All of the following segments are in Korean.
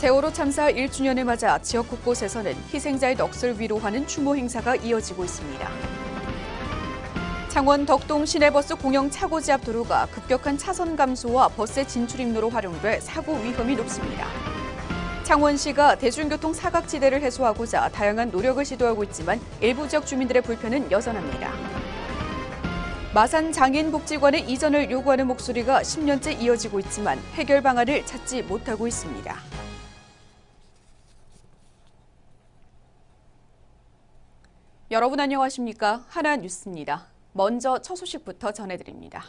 세월호 참사 1주년을 맞아 지역 곳곳에서는 희생자의 넋을 위로하는 추모 행사가 이어지고 있습니다. 창원 덕동 시내버스 공영 차고지 앞 도로가 급격한 차선 감소와 버스의 진출입로로 활용돼 사고 위험이 높습니다. 창원시가 대중교통 사각지대를 해소하고자 다양한 노력을 시도하고 있지만 일부 지역 주민들의 불편은 여전합니다. 마산 장애인복지관의 이전을 요구하는 목소리가 10년째 이어지고 있지만 해결 방안을 찾지 못하고 있습니다. 여러분 안녕하십니까? 하나뉴스입니다. 먼저 첫 소식부터 전해드립니다.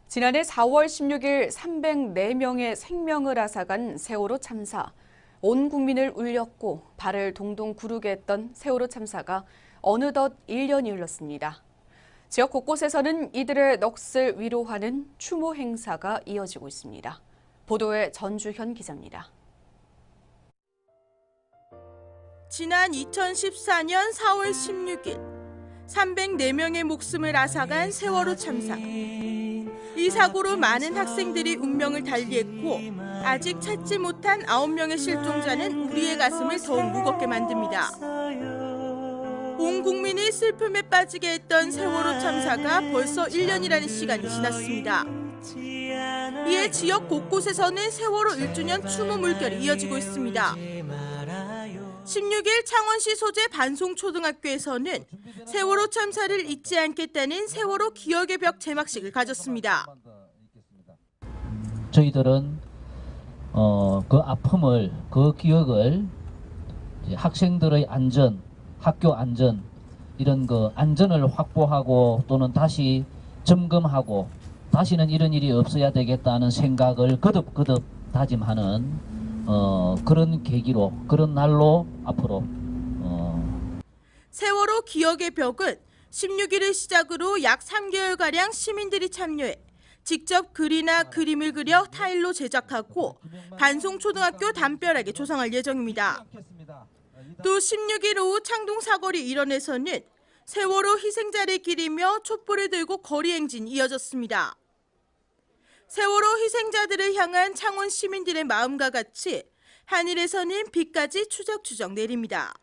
지난해 4월 16일 304명의 생명을 앗아간 세월호 참사. 온 국민을 울렸고 발을 동동 구르게 했던 세월호 참사가 어느덧 1년이 흘렀습니다. 지역 곳곳에서는 이들의 넋을 위로하는 추모 행사가 이어지고 있습니다. 보도에 전주현 기자입니다. 지난 2014년 4월 16일 304명의 목숨을 앗아간 세월호 참사. 이 사고로 많은 학생들이 운명을 달리했고 아직 찾지 못한 9명의 실종자는 우리의 가슴을 더욱 무겁게 만듭니다. 온 국민이 슬픔에 빠지게 했던 세월호 참사가 벌써 1년이라는 시간이 지났습니다. 이에 지역 곳곳에서는 세월호 1주년 추모 물결이 이어지고 있습니다. 16일 창원시 소재 반송초등학교에서는 세월호 참사를 잊지 않겠다는 세월호 기억의 벽 제막식을 가졌습니다. 저희들은 그 아픔을, 그 기억을 학생들의 안전, 학교 안전, 이런 그 안전을 확보하고 또는 다시 점검하고 다시는 이런 일이 없어야 되겠다는 생각을 거듭거듭 다짐하는 그런 계기로, 그런 날로 앞으로. 세월호 기억의 벽은 16일을 시작으로 약 3개월가량 시민들이 참여해 직접 글이나 그림을 그려 타일로 제작하고 반송초등학교 담벼락에 조성할 예정입니다. 또 16일 오후 창동 사거리 일원에서는 세월호 희생자를 기리며 촛불을 들고 거리 행진이 이어졌습니다. 세월호 희생자들을 향한 창원 시민들의 마음과 같이 하늘에서는 비까지 추적추적 내립니다.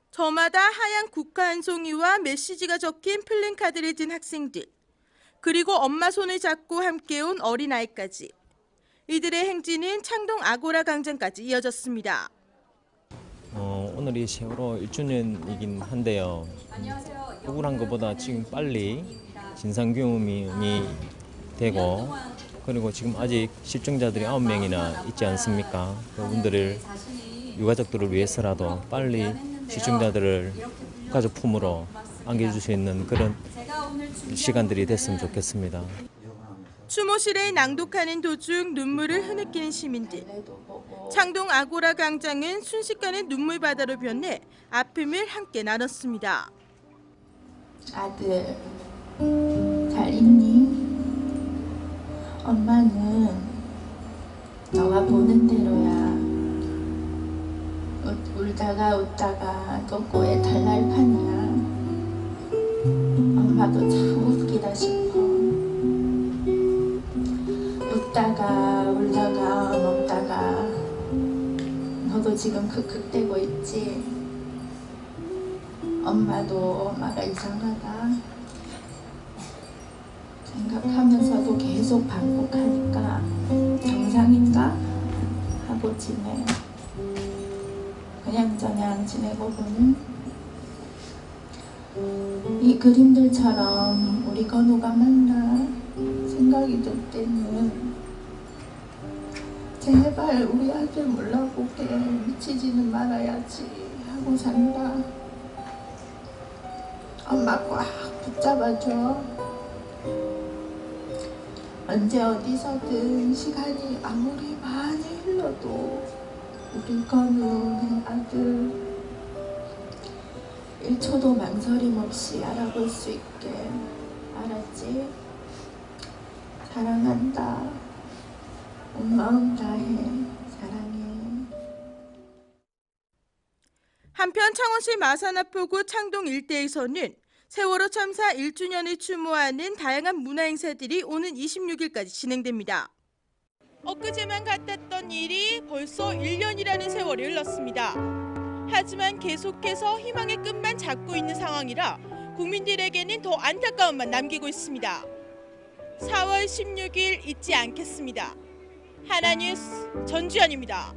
저마다 하얀 국화 한 송이와 메시지가 적힌 플랜카드를 든 학생들, 그리고 엄마 손을 잡고 함께 온 어린아이까지. 이들의 행진은 창동 아고라 광장까지 이어졌습니다. 오늘이 세월호 1주년이긴 한데요. 억울한 것보다 지금 빨리 진상규명이 되고 그리고 지금 아직 실종자들이 9명이나 있지 않습니까? 그분들을 유가족들을 위해서라도 빨리 실종자들을 가족 품으로 안겨줄 수 있는 그런 시간들이 됐으면 좋겠습니다. 추모실에 낭독하는 도중 눈물을 흐느끼는 시민들. 창동 아고라 광장은 순식간에 눈물바다로 변해 아픔을 함께 나눴습니다. 아들, 잘 있니? 엄마는 너가 보는 대로야. 울다가 웃다가 꼬꼬의 달날판이야. 엄마도 참 웃기다 싶어. 웃다가 울다가 먹다가 너도 지금 크크대고 있지? 엄마도 엄마가 이상하다 생각하면서도 계속 반복하니까 정상인가 하고 지내. 그냥저냥 지내고 보니 이 그림들처럼 우리 건우가 맞나 생각이 들 때는 제발 우리 아들 몰라보게 미치지는 말아야지 하고 산다. 엄마 꽉 붙잡아줘. 언제 어디서든 시간이 아무리 많이 흘러도 우리 건우 내 아들 1초도 망설임 없이 알아볼 수 있게. 알았지? 사랑한다. 온 마음 다해. 사랑해. 한편 창원시 마산앞포구 창동 일대에서는 세월호 참사 1주년을 추모하는 다양한 문화행사들이 오는 26일까지 진행됩니다. 엊그제만 같았던 일이 벌써 1년이라는 세월이 흘렀습니다. 하지만 계속해서 희망의 끝만 잡고 있는 상황이라 국민들에게는 더 안타까움만 남기고 있습니다. 4월 16일 잊지 않겠습니다. 하나뉴스 전주현입니다.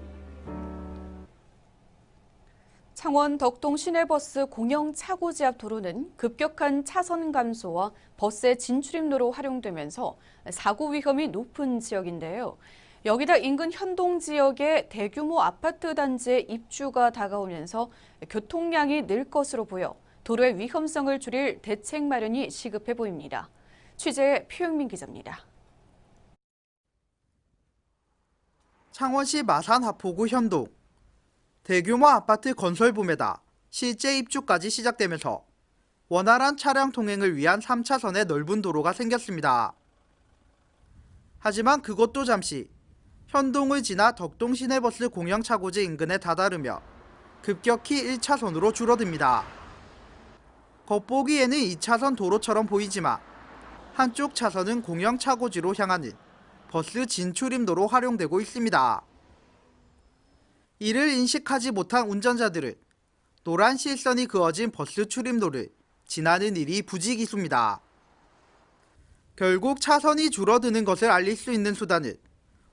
창원 덕동 시내버스 공영 차고지 앞 도로는 급격한 차선 감소와 버스의 진출입로로 활용되면서 사고 위험이 높은 지역인데요. 여기다 인근 현동 지역의 대규모 아파트 단지의 입주가 다가오면서 교통량이 늘 것으로 보여 도로의 위험성을 줄일 대책 마련이 시급해 보입니다. 취재의 표영민 기자입니다. 창원시 마산 하포구 현동. 대규모 아파트 건설 붐에다 실제 입주까지 시작되면서 원활한 차량 통행을 위한 3차선의 넓은 도로가 생겼습니다. 하지만 그것도 잠시 현동을 지나 덕동 시내버스 공영 차고지 인근에 다다르며 급격히 1차선으로 줄어듭니다. 겉보기에는 2차선 도로처럼 보이지만 한쪽 차선은 공영 차고지로 향하는 버스 진출입로로 활용되고 있습니다. 이를 인식하지 못한 운전자들은 노란 실선이 그어진 버스 출입로를 지나는 일이 부지기수입니다. 결국 차선이 줄어드는 것을 알릴 수 있는 수단은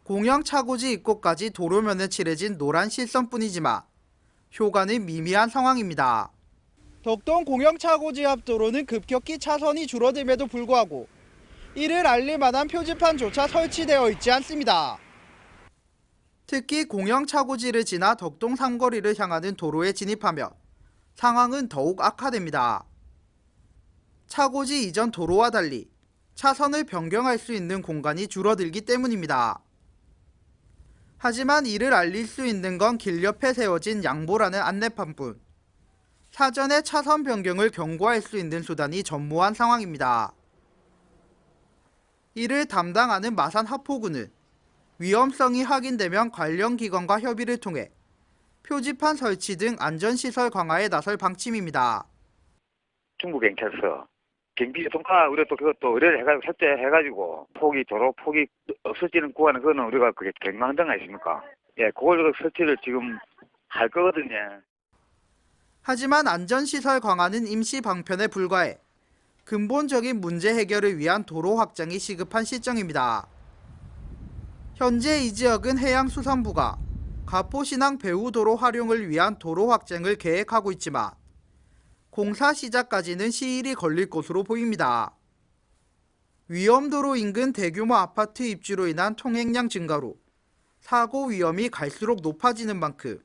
공영 차고지 입구까지 도로면에 칠해진 노란 실선뿐이지만 효과는 미미한 상황입니다. 덕동 공영 차고지 앞 도로는 급격히 차선이 줄어듦에도 불구하고 이를 알릴 만한 표지판조차 설치되어 있지 않습니다. 특히 공영 차고지를 지나 덕동 삼거리를 향하는 도로에 진입하면 상황은 더욱 악화됩니다. 차고지 이전 도로와 달리 차선을 변경할 수 있는 공간이 줄어들기 때문입니다. 하지만 이를 알릴 수 있는 건 길 옆에 세워진 양보라는 안내판뿐. 사전에 차선 변경을 경고할 수 있는 수단이 전무한 상황입니다. 이를 담당하는 마산 하포구는 위험성이 확인되면 관련 기관과 협의를 통해 표지판 설치 등 안전시설 강화에 나설 방침입니다. 중부경찰서 경비통과 우리가 또 그것도 의뢰를 해가지고 설치해가지고 도로 폭이 없어지는 구간은 그거는 우리가 그게 경망등 아니십니까? 예, 그걸 설치를 지금 할 거거든요. 하지만 안전시설 강화는 임시 방편에 불과해 근본적인 문제 해결을 위한 도로 확장이 시급한 시점입니다. 현재 이 지역은 해양수산부가 가포신항 배후도로 활용을 위한 도로 확장을 계획하고 있지만 공사 시작까지는 시일이 걸릴 것으로 보입니다. 위험도로 인근 대규모 아파트 입주로 인한 통행량 증가로 사고 위험이 갈수록 높아지는 만큼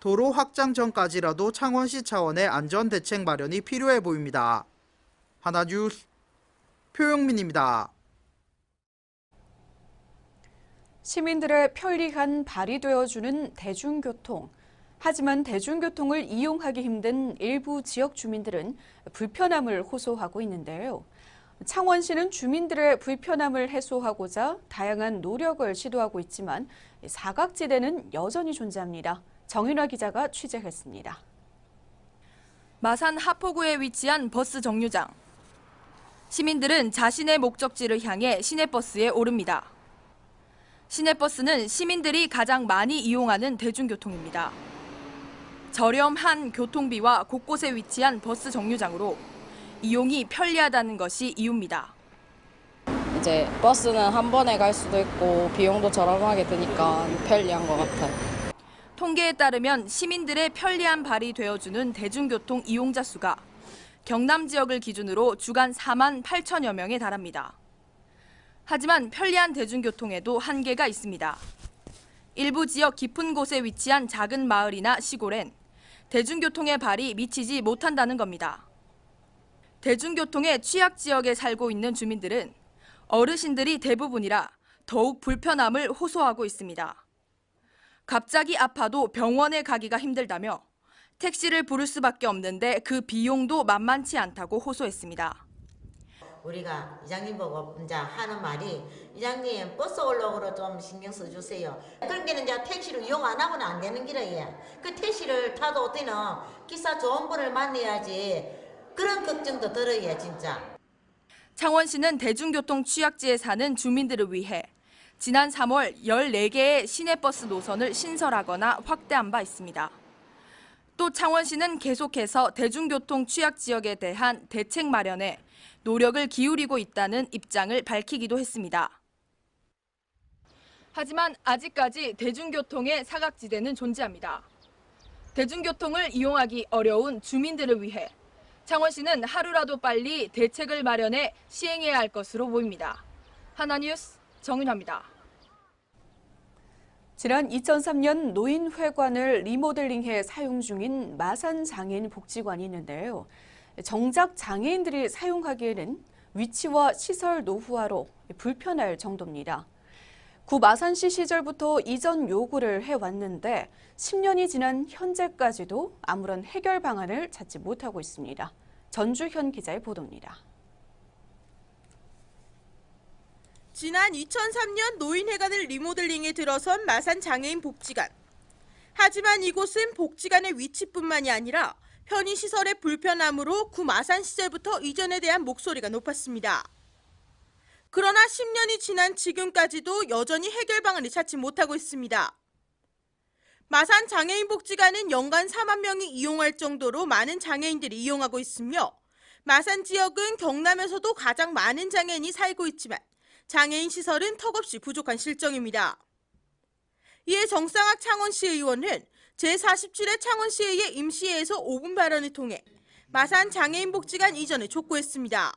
도로 확장 전까지라도 창원시 차원의 안전대책 마련이 필요해 보입니다. 하나뉴스 표영민입니다. 시민들의 편리한 발이 되어주는 대중교통. 하지만 대중교통을 이용하기 힘든 일부 지역 주민들은 불편함을 호소하고 있는데요. 창원시는 주민들의 불편함을 해소하고자 다양한 노력을 시도하고 있지만 사각지대는 여전히 존재합니다. 정윤화 기자가 취재했습니다. 마산 하포구에 위치한 버스 정류장. 시민들은 자신의 목적지를 향해 시내버스에 오릅니다. 시내버스는 시민들이 가장 많이 이용하는 대중교통입니다. 저렴한 교통비와 곳곳에 위치한 버스 정류장으로 이용이 편리하다는 것이 이유입니다. 이제 버스는 한 번에 갈 수도 있고 비용도 저렴하게 드니까 편리한 것 같아요. 통계에 따르면 시민들의 편리한 발이 되어주는 대중교통 이용자 수가 경남 지역을 기준으로 주간 4만 8천여 명에 달합니다. 하지만 편리한 대중교통에도 한계가 있습니다. 일부 지역 깊은 곳에 위치한 작은 마을이나 시골엔 대중교통의 발이 미치지 못한다는 겁니다. 대중교통의 취약 지역에 살고 있는 주민들은 어르신들이 대부분이라 더욱 불편함을 호소하고 있습니다. 갑자기 아파도 병원에 가기가 힘들다며 택시를 부를 수밖에 없는데 그 비용도 만만치 않다고 호소했습니다. 우리가 이장님 보고 이제 하는 말이 이장님 버스 올라오므로 좀 신경 써주세요. 그런 게는 이제 택시를 이용 안 하고는 안 되는 길이에요. 그 택시를 타도 어때는 기사 좋은 분을 만나야지 그런 걱정도 들어요 진짜. 창원시는 대중교통 취약지에 사는 주민들을 위해 지난 3월 14개의 시내버스 노선을 신설하거나 확대한 바 있습니다. 또 창원시는 계속해서 대중교통 취약 지역에 대한 대책 마련에 노력을 기울이고 있다는 입장을 밝히기도 했습니다. 하지만 아직까지 대중교통의 사각지대는 존재합니다. 대중교통을 이용하기 어려운 주민들을 위해 창원시는 하루라도 빨리 대책을 마련해 시행해야 할 것으로 보입니다. 하나뉴스 정윤화입니다. 지난 2003년 노인회관을 리모델링해 사용 중인 마산 장애인 복지관이 있는데요. 정작 장애인들이 사용하기에는 위치와 시설 노후화로 불편할 정도입니다. 구 마산시 시절부터 이전 요구를 해왔는데 10년이 지난 현재까지도 아무런 해결 방안을 찾지 못하고 있습니다. 전주현 기자의 보도입니다. 지난 2003년 노인회관을 리모델링에 들어선 마산 장애인 복지관. 하지만 이곳은 복지관의 위치뿐만이 아니라 편의시설의 불편함으로 구 마산 시절부터 이전에 대한 목소리가 높았습니다. 그러나 10년이 지난 지금까지도 여전히 해결 방안을 찾지 못하고 있습니다. 마산 장애인 복지관은 연간 4만 명이 이용할 정도로 많은 장애인들이 이용하고 있으며 마산 지역은 경남에서도 가장 많은 장애인이 살고 있지만 장애인 시설은 턱없이 부족한 실정입니다. 이에 정상학 창원시 의원은 제47회 창원시의회 임시회에서 5분 발언을 통해 마산 장애인 복지관 이전을 촉구했습니다.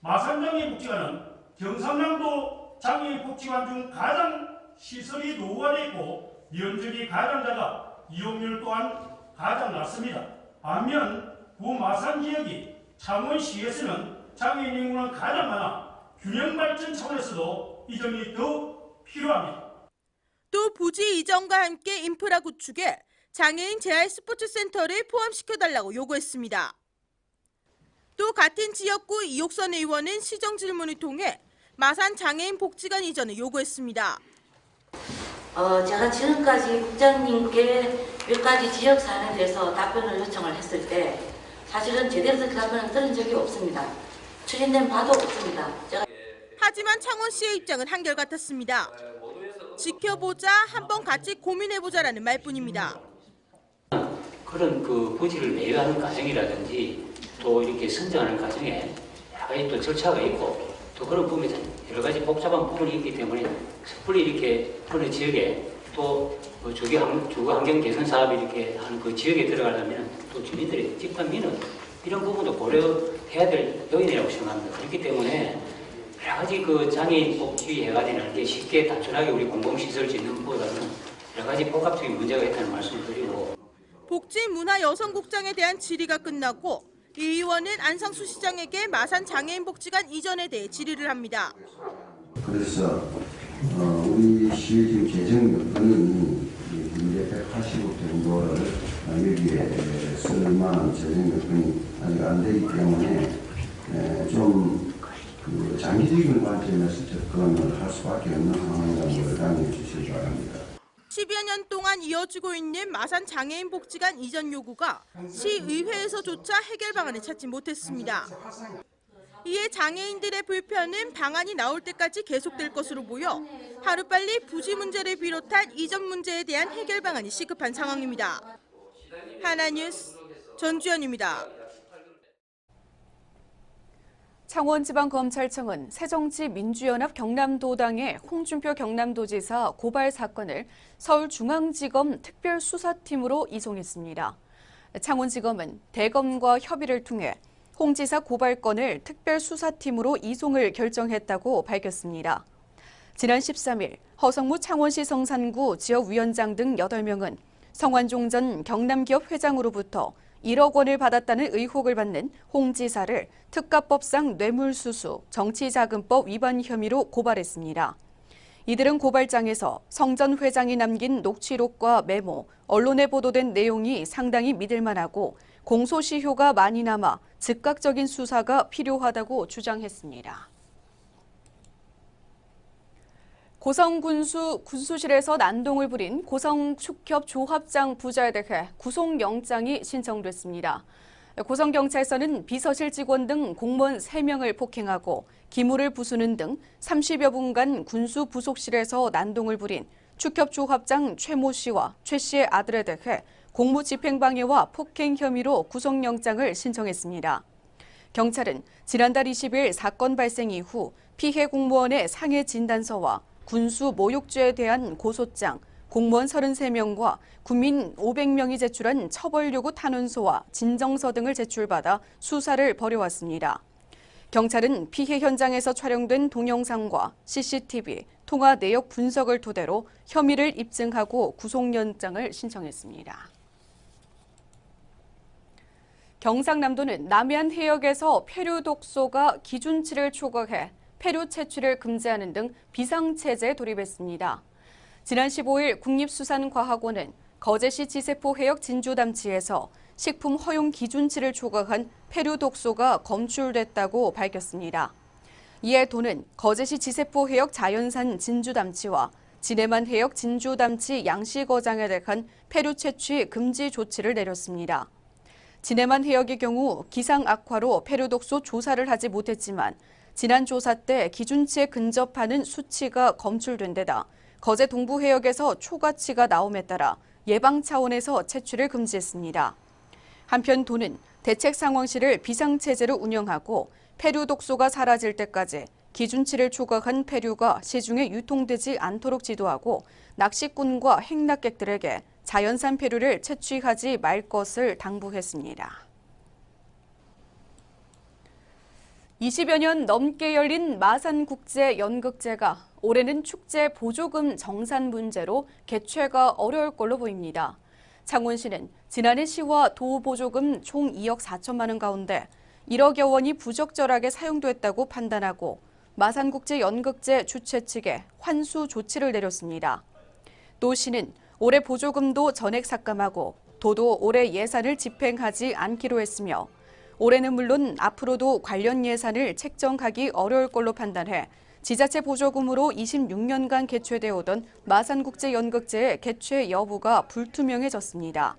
마산 장애인 복지관은 경상남도 장애인 복지관 중 가장 시설이 노후화되어 있고 면적이 가장 작아 이용률 또한 가장 낮습니다. 반면 구 마산 지역이 창원시에서는 장애인 인구는 가장 많아 균형 발전 차원에서도 이 점이 더욱 필요합니다. 또 부지 이전과 함께 인프라 구축에 장애인 재활 스포츠 센터를 포함시켜달라고 요구했습니다. 또 같은 지역구 이옥선 의원은 시정 질문을 통해 마산 장애인 복지관 이전을 요구했습니다. 제가 지금까지 국장님께 몇 가지 지역 사안에 대해서 답변을 요청을 했을 때 사실은 제대로 된 답변을 들은 적이 없습니다. 추진된 바도 없습니다. 하지만 창원시의 입장은 한결같았습니다. 지켜보자, 한번 같이 고민해보자라는 말뿐입니다. 그런 그 부지를 매입하는 과정이라든지 또 이렇게 선정하는 과정에 여러 가지 또 절차가 있고 또 그런 부분에서 여러 가지 복잡한 부분이 있기 때문에 섣불리 이렇게 어느 지역에 또 주거 환경 개선 사업이 이렇게 하는 그 지역에 들어가려면 또 주민들의 집단 민원 이런 부분도 고려해야 될 요인이라고 생각합니다. 그렇기 때문에 여러 가지 그 장애인 복지 해가지는 게 쉽게 단순하게 우리 공공시설 짓는 것보다는 여러 가지 복합적인 문제가 있다는 말씀을 드리고. 복지문화여성국장에 대한 질의가 끝나고 이 의원은 안상수 시장에게 마산 장애인 복지관 이전에 대해 질의를 합니다. 그래서 우리 시의 지금 재정 여건이 180억 정도를 여기에 쓸 만한 재정 여건이 아직 안 되기 때문에 좀 그 장기적인 관점에서 접근을 할 수밖에 없는 상황이라는 걸 양해해 주시기 바랍니다. 10여 년 동안 이어지고 있는 마산 장애인 복지관 이전 요구가 시의회에서조차 해결 방안을 찾지 못했습니다. 이에 장애인들의 불편은 방안이 나올 때까지 계속될 것으로 보여 하루빨리 부지 문제를 비롯한 이전 문제에 대한 해결 방안이 시급한 상황입니다. 하나뉴스 전주현입니다. 창원지방검찰청은 새정치민주연합 경남도당의 홍준표 경남도지사 고발 사건을 서울중앙지검 특별수사팀으로 이송했습니다. 창원지검은 대검과 협의를 통해 홍 지사 고발건을 특별수사팀으로 이송을 결정했다고 밝혔습니다. 지난 13일 허성무 창원시 성산구 지역위원장 등 8명은 성완종 전 경남기업 회장으로부터 1억 원을 받았다는 의혹을 받는 홍 지사를 특가법상 뇌물수수, 정치자금법 위반 혐의로 고발했습니다. 이들은 고발장에서 성 전 회장이 남긴 녹취록과 메모, 언론에 보도된 내용이 상당히 믿을만하고 공소시효가 많이 남아 즉각적인 수사가 필요하다고 주장했습니다. 군수실에서 난동을 부린 고성축협 조합장 부자에 대해 구속영장이 신청됐습니다. 고성경찰서는 비서실 직원 등 공무원 3명을 폭행하고 기물을 부수는 등 30여 분간 군수 부속실에서 난동을 부린 축협조합장 최모 씨와 최 씨의 아들에 대해 공무집행방해와 폭행 혐의로 구속영장을 신청했습니다. 경찰은 지난달 20일 사건 발생 이후 피해 공무원의 상해 진단서와 군수 모욕죄에 대한 고소장, 공무원 33명과 국민 500명이 제출한 처벌 요구 탄원서와 진정서 등을 제출받아 수사를 벌여왔습니다. 경찰은 피해 현장에서 촬영된 동영상과 CCTV, 통화 내역 분석을 토대로 혐의를 입증하고 구속영장을 신청했습니다. 경상남도는 남해안 해역에서 폐류 독소가 기준치를 초과해 폐류 채취를 금지하는 등 비상체제에 돌입했습니다. 지난 15일 국립수산과학원은 거제시 지세포 해역 진주담치에서 식품 허용 기준치를 초과한 폐류 독소가 검출됐다고 밝혔습니다. 이에 도는 거제시 지세포 해역 자연산 진주담치와 진해만 해역 진주담치 양식어장에 대한 폐류 채취 금지 조치를 내렸습니다. 진해만 해역의 경우 기상 악화로 폐류 독소 조사를 하지 못했지만 지난 조사 때 기준치에 근접하는 수치가 검출된 데다 거제 동부 해역에서 초과치가 나옴에 따라 예방 차원에서 채취를 금지했습니다. 한편 도는 대책 상황실을 비상체제로 운영하고 폐류 독소가 사라질 때까지 기준치를 초과한 폐류가 시중에 유통되지 않도록 지도하고 낚시꾼과 행락객들에게 자연산 폐류를 채취하지 말 것을 당부했습니다. 20여 년 넘게 열린 마산국제연극제가 올해는 축제 보조금 정산 문제로 개최가 어려울 걸로 보입니다. 창원시는 지난해 시와 도 보조금 총 2억 4천만 원 가운데 1억여 원이 부적절하게 사용됐다고 판단하고 마산국제연극제 주최 측에 환수 조치를 내렸습니다. 또 시는 올해 보조금도 전액 삭감하고 도도 올해 예산을 집행하지 않기로 했으며 올해는 물론 앞으로도 관련 예산을 책정하기 어려울 걸로 판단해 지자체 보조금으로 26년간 개최되어 오던 마산국제연극제의 개최 여부가 불투명해졌습니다.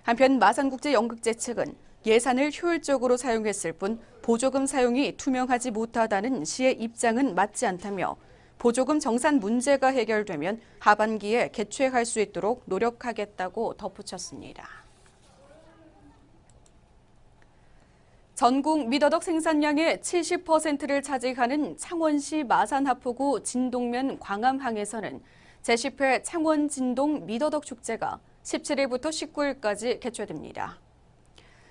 한편 마산국제연극제 측은 예산을 효율적으로 사용했을 뿐 보조금 사용이 투명하지 못하다는 시의 입장은 맞지 않다며 보조금 정산 문제가 해결되면 하반기에 개최할 수 있도록 노력하겠다고 덧붙였습니다. 전국 미더덕 생산량의 70%를 차지하는 창원시 마산하포구 진동면 광암항에서는 제10회 창원 진동 미더덕 축제가 17일부터 19일까지 개최됩니다.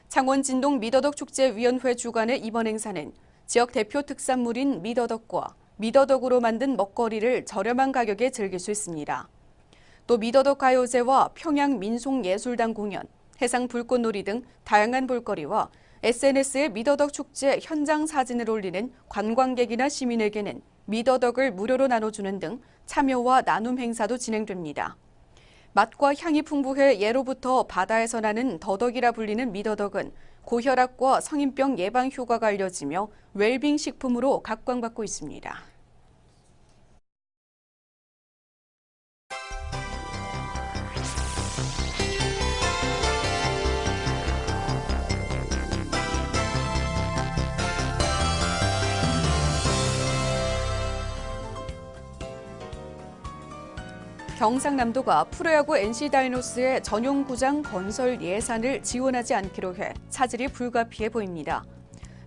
창원 진동 미더덕 축제위원회 주관의 이번 행사는 지역 대표 특산물인 미더덕과 미더덕으로 만든 먹거리를 저렴한 가격에 즐길 수 있습니다. 또 미더덕 가요제와 평양 민속예술단 공연, 해상 불꽃놀이 등 다양한 볼거리와 SNS에 미더덕 축제 현장 사진을 올리는 관광객이나 시민에게는 미더덕을 무료로 나눠주는 등 참여와 나눔 행사도 진행됩니다. 맛과 향이 풍부해 예로부터 바다에서 나는 더덕이라 불리는 미더덕은 고혈압과 성인병 예방 효과가 알려지며 웰빙 식품으로 각광받고 있습니다. 경상남도가 프로야구 NC다이노스의 전용 구장 건설 예산을 지원하지 않기로 해 차질이 불가피해 보입니다.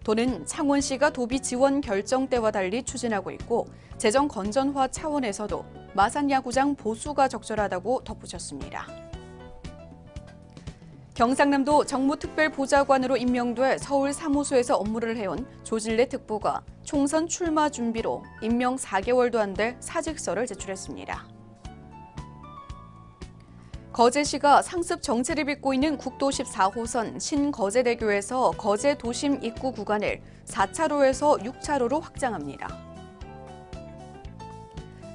도는 창원시가 도비 지원 결정 때와 달리 추진하고 있고 재정 건전화 차원에서도 마산야구장 보수가 적절하다고 덧붙였습니다. 경상남도 정무특별보좌관으로 임명돼 서울 사무소에서 업무를 해온 조질래 특보가 총선 출마 준비로 임명 4개월도 안 돼 사직서를 제출했습니다. 거제시가 상습 정체를 빚고 있는 국도 14호선 신거제대교에서 거제 도심 입구 구간을 4차로에서 6차로로 확장합니다.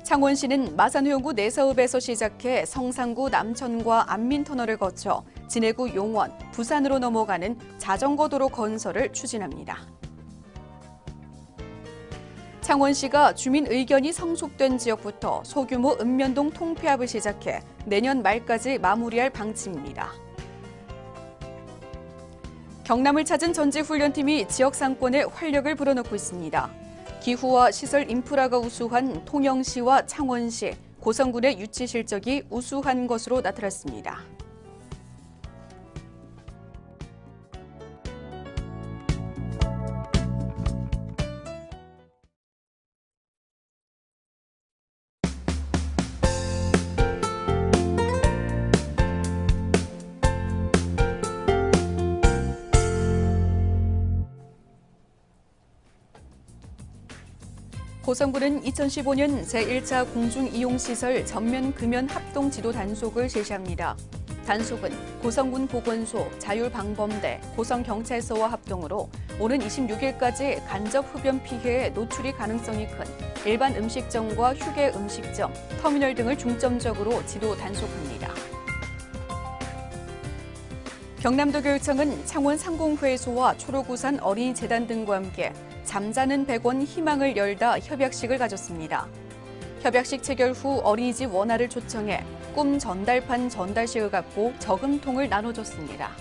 창원시는 마산해운구 내사읍에서 시작해 성산구 남천과 안민터널을 거쳐 진해구 용원, 부산으로 넘어가는 자전거도로 건설을 추진합니다. 창원시가 주민 의견이 성숙된 지역부터 소규모 읍면동 통폐합을 시작해 내년 말까지 마무리할 방침입니다. 경남을 찾은 전지훈련팀이 지역 상권에 활력을 불어넣고 있습니다. 기후와 시설 인프라가 우수한 통영시와 창원시, 고성군의 유치 실적이 우수한 것으로 나타났습니다. 고성군은 2015년 제1차 공중이용시설 전면 금연 합동 지도 단속을 실시합니다. 단속은 고성군 보건소, 자율방범대, 고성경찰서와 합동으로 오는 26일까지 간접 흡연 피해에 노출이 가능성이 큰 일반 음식점과 휴게 음식점, 터미널 등을 중점적으로 지도 단속합니다. 경남도 교육청은 창원 상공회의소와 초록우산 어린이재단 등과 함께 잠자는 100원 희망을 열다 협약식을 가졌습니다. 협약식 체결 후 어린이집 원활을 초청해 꿈 전달판 전달식을 갖고 저금통을 나눠줬습니다.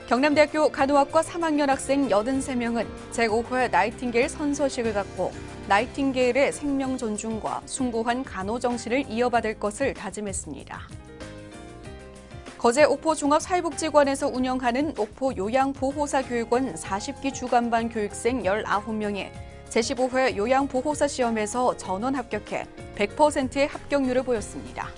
경남대학교 간호학과 3학년 학생 83명은 제5회 나이팅게일 선서식을 갖고 나이팅게일의 생명 존중과 숭고한 간호 정신을 이어받을 것을 다짐했습니다. 거제 옥포종합사회복지관에서 운영하는 옥포 요양보호사 교육원 40기 주간반 교육생 19명이 제15회 요양보호사 시험에서 전원 합격해 100%의 합격률을 보였습니다.